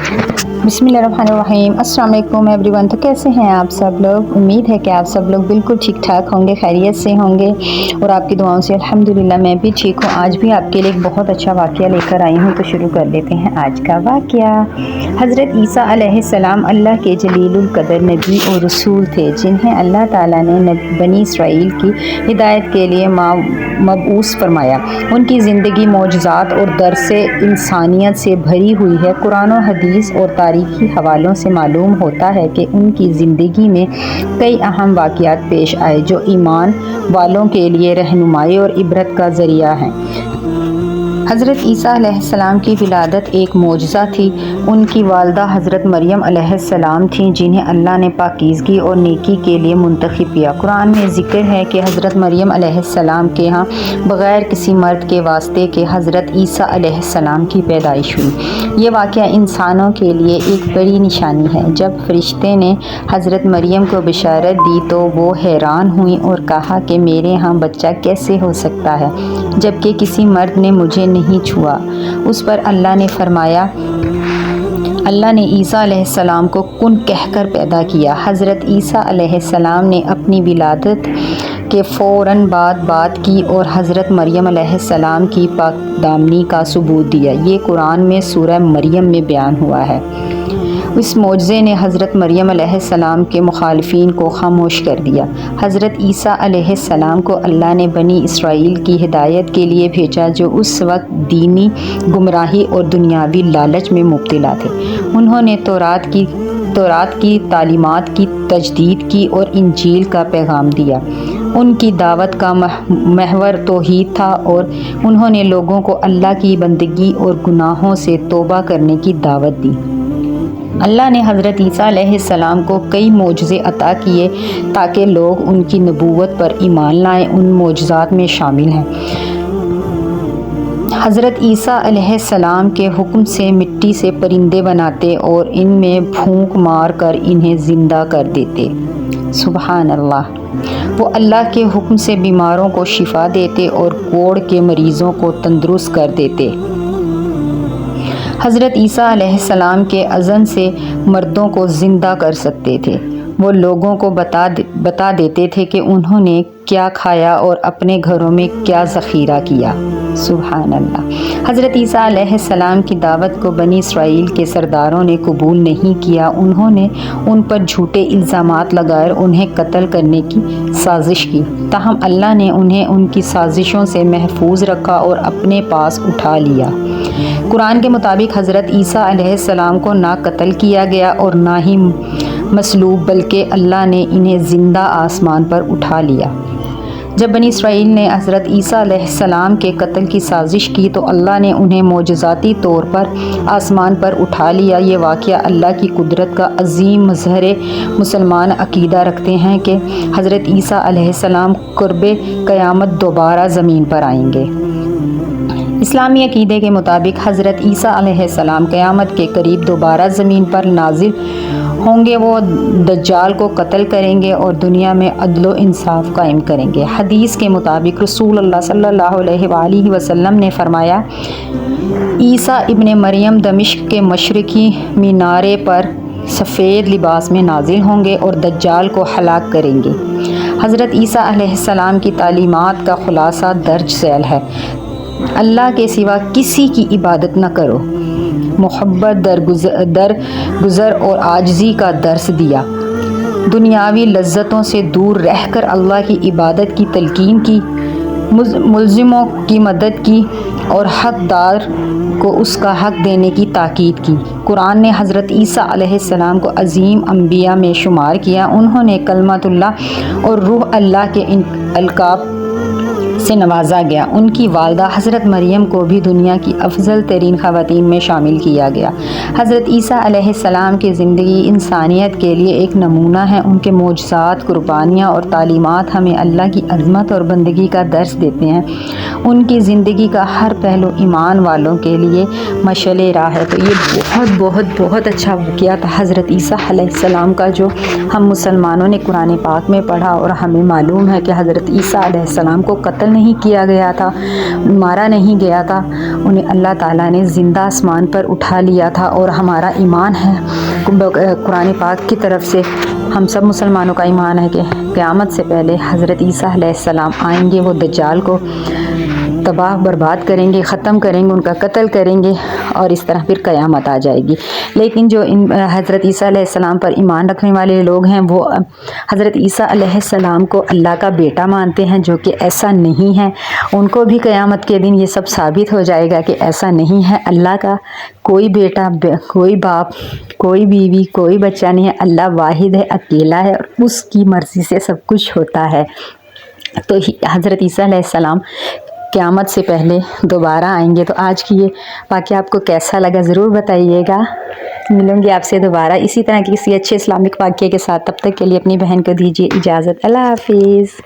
बिस्मिल्लाहिर्रहमानिर्रहीम। अस्सलाम वालेकुम एवरीवन। तो कैसे हैं आप सब लोग? उम्मीद है कि आप सब लोग बिल्कुल ठीक ठाक होंगे, खैरियत से होंगे और आपकी दुआओं से अल्हम्दुलिल्लाह मैं भी ठीक हूँ। आज भी आपके लिए एक बहुत अच्छा वाक़या लेकर आई हूँ, तो शुरू कर लेते हैं आज का वाक़या। हज़रत ईसा अलैहिस्सलाम अल्लाह के जलीलुल कदर नबी और रसूल थे, जिन्हें अल्लाह ताला ने बनी इसराइल की हिदायत के लिए मबऊस फरमाया। उनकी ज़िंदगी मौजज़ात और दरसे इंसानियत से भरी हुई है। कुरान और हदीस और तारीख़ी हवालों से मालूम होता है कि उनकी ज़िंदगी में कई अहम वाक़यात पेश आए जो ईमान वालों के लिए रहनुमाई और इबरत का ज़रिया हैं। हज़रत ईसा अलैहिस्सलाम की विलादत एक मौजज़ा थी। उनकी वालदा हज़रत मरियम अलैहिस्सलाम थीं, जिन्हें अल्लाह ने पाकीज़गी और नेकी के लिए मुंतखब किया। कुरान में ज़िक्र है कि हज़रत मरियम अलैहिस्सलाम के यहाँ बग़ैर किसी मर्द के वास्ते के हज़रत ईसा अलैहिस्सलाम की पैदाइश हुई। ये वाक़या इंसानों के लिए एक बड़ी निशानी है। जब फ़रिश्ते ने हज़रत मरियम को बशारत दी तो वो हैरान हुई और कहा कि मेरे यहाँ बच्चा कैसे हो सकता है, जबकि किसी मर्द ने मुझे नहीं छुआ। उस पर अल्लाह ने फरमाया, अल्लाह ने ईसा अलैहिस्सलाम को कुन कहकर पैदा किया। हज़रत ईसा अलैहिस्सलाम ने अपनी विलादत के फ़ौरन बाद बात की और हज़रत मरियम अलैहिस्सलाम की पाकदामनी का सबूत दिया। ये कुरान में सूरह मरियम में बयान हुआ है। इस मौजज़े ने हज़रत मरियम अलैहिस्सलाम के मुखालिफिन को खामोश कर दिया। हज़रत ईसा अलैहिस्सलाम को अल्लाह ने बनी इसराइल की हिदायत के लिए भेजा, जो उस वक्त दीनी गुमराही और दुनियावी लालच में मुब्तला थे। उन्होंने तौरात की तालीमात की तजदीद की और इंजील का पैगाम दिया। उनकी दावत का महवर तौहीद था और उन्होंने लोगों को अल्लाह की बंदगी और गुनाहों से तौबा करने की दावत दी। अल्लाह ने हज़रत ईसा अलैहिस्सलाम को कई मौजज़े अता किए ताकि लोग उनकी नबूवत पर ईमान लाएं। उन मौजज़ात में शामिल हैं हज़रत ईसा अलैहिस्सलाम के हुक्म से मिट्टी से परिंदे बनाते और इनमें फूंक मार कर इन्हें ज़िंदा कर देते। सुबहान अल्लाह। वो अल्लाह के हुक्म से बीमारों को शिफा देते और कोढ़ के मरीज़ों को तंदुरुस्त कर देते। हज़रत ईसा अलैहिस्सलाम के अज़न से मर्दों को ज़िंदा कर सकते थे। वो लोगों को बता देते थे कि उन्होंने क्या खाया और अपने घरों में क्या ज़ख़ीरा किया। सुभान अल्लाह। हज़रत ईसा अलैहिस्सलाम की दावत को बनी इसराइल के सरदारों ने कबूल नहीं किया। उन्होंने उन पर झूठे इल्ज़ामात लगाए, उन्हें कत्ल करने की साजिश की। ताहम अल्लाह ने उन्हें उनकी साजिशों से महफूज रखा और अपने पास उठा लिया। कुरान के मुताबिक हज़रत ईसा अलैहिस्सलाम को ना कत्ल किया गया और ना ही मसलूब, बल्कि अल्लाह ने इन्हें ज़िंदा आसमान पर उठा लिया। जब बनी इसराइल ने हज़रत ईसा अलैहिस्सलाम के कत्ल की साजिश की तो अल्लाह ने उन्हें मौजज़ाती तौर पर आसमान पर उठा लिया। ये वाक़या अल्लाह की कुदरत का अज़ीम मज़हर है। मुसलमान अक़ीदा रखते हैं कि हज़रत ईसा अलैहिस्सलाम क़ुर्बे क़यामत दोबारा ज़मीन पर आएंगे। इस्लामी अक़ीदे के मुताबिक हज़रत ईसा अलैहिस्सलाम क़यामत के करीब दोबारा ज़मीन पर नाज़िल होंगे। वो दज्जाल को कत्ल करेंगे और दुनिया में अदल व इंसाफ कायम करेंगे। हदीस के मुताबिक रसूल अल्लाह सल्लल्लाहु अलैहि वसल्लम ने फरमाया, ईसा इब्ने मरियम दमिश्क के मशरिकी मीनारे पर सफ़ेद लिबास में नाजिल होंगे और दज्जाल को हलाक करेंगे। हज़रत ईसा अलैहिस्सलाम की तालीमात का खुलासा दर्ज झैल है। अल्लाह के सिवा किसी की इबादत न करो। मोहब्बत, दरगुज़र और आजिज़ी का दर्स दिया। दुनियावी लज्जतों से दूर रहकर अल्लाह की इबादत की तलकीन की, मुल्ज़िमों की मदद की और हक़दार को उसका हक़ देने की ताकीद की। कुरान ने हज़रत ईसा अलैहिस्सलाम को अज़ीम अंबिया में शुमार किया। उन्होंने कलमतुल्लाह और रूह अल्लाह के इन अलक़ाब से नवाजा गया। उनकी वालदा हज़रत मरियम को भी दुनिया की अफजल तरीन ख़वातीन में शामिल किया गया। हज़रत ईसा अलैहिस्सलाम की ज़िंदगी इंसानियत के लिए एक नमूना है। उनके मौजज़ात, कुर्बानियाँ और तालीमात हमें अल्लाह की अज़मत और बंदगी का दर्स देते हैं। उनकी ज़िंदगी का हर पहलू ईमान वालों के लिए मशअल राह है। तो ये बहुत अच्छा वाक़या था हज़रत ईसा अलैहिस्सलाम का, जो हम मुसलमानों ने कुरान पाक में पढ़ा और हमें मालूम है कि हज़रत ईसा अलैहिस्सलाम को कत्ल نہیں کیا گیا تھا، مارا نہیں گیا تھا، انہیں اللہ تعالیٰ نے زندہ آسمان پر اٹھا لیا تھا۔ اور ہمارا ایمان ہے قرآن پاک کی طرف سے، ہم سب مسلمانوں کا ایمان ہے کہ قیامت سے پہلے حضرت عیسیٰ علیہ السلام آئیں گے، وہ دجال کو تباہ برباد کریں گے، ختم کریں گے، ان کا قتل کریں گے، اور اس طرح پھر قیامت آ جائے گی۔ لیکن جو حضرت عیسیٰ علیہ السلام پر ایمان رکھنے والے لوگ ہیں وہ حضرت عیسیٰ علیہ السلام کو اللہ کا بیٹا مانتے ہیں، جو کہ ایسا نہیں ہے۔ ان کو بھی قیامت کے دن یہ سب ثابت ہو جائے گا کہ ایسا نہیں ہے، اللہ کا کوئی بیٹا، کوئی باپ، کوئی بیوی، کوئی بچہ نہیں ہے، اللہ واحد ہے، اکیلا ہے، اور اس کی مرضی سے سب کچھ ہوتا ہے۔ تو حضرت عیسیٰ علیہ السلام قیامت سے پہلے دوبارہ آئیں گے۔ تو آج کی یہ واقعہ آپ کو کیسا لگا ضرور بتائیے گا۔ ملوں گی آپ سے دوبارہ اسی طرح کی کسی اچھے اسلامک واقعے کے ساتھ، تب تک کے لیے اپنی بہن کو دیجیے اجازت۔ اللہ حافظ۔